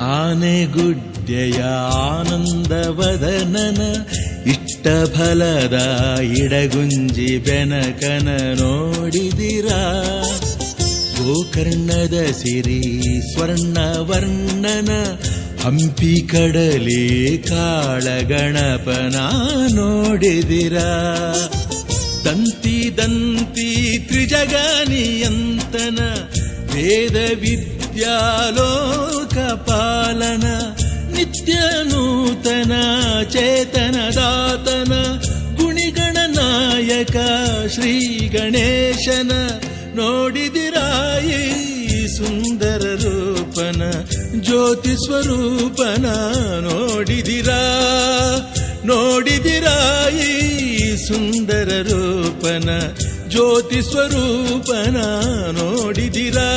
ಆನೆಗುಡ್ಡೆಯ ಆನಂದವದನನ ಇಷ್ಟಫಲದ ಇಡಗುಂಜಿ ಬೆನಕನ ನೋಡಿದಿರಾ? ಗೋಕರ್ಣದ ಸಿರಿ ಸ್ವರ್ಣವರ್ಣನ ಹಂಪಿ ಕಡಲಿ ಕಾಳಗಣಪನ ನೋಡಿದಿರಾ? ದಂತಿ ದಂತಿ ತ್ರಿಜಗನಿಯಂತನ ವೇದ ವಿದ್ಯಾಲೋಕ ಪಾಲನ ನಿತ್ಯ ನೂತನ ಚೇತನದಾತನ ಗುಣಿಗಣ ನಾಯಕ ಶ್ರೀ ಗಣೇಶನ ನೋಡಿದಿರಾಯಿ ಸುಂದರ ರೂಪನ ಜ್ಯೋತಿ ಸ್ವರೂಪನ ನೋಡಿದಿರಾ? ನೋಡಿದಿರಾಯಿ ಸುಂದರ ರೂಪನ ಜ್ಯೋತಿ ಸ್ವರೂಪನ ನೋಡಿದಿರಾ?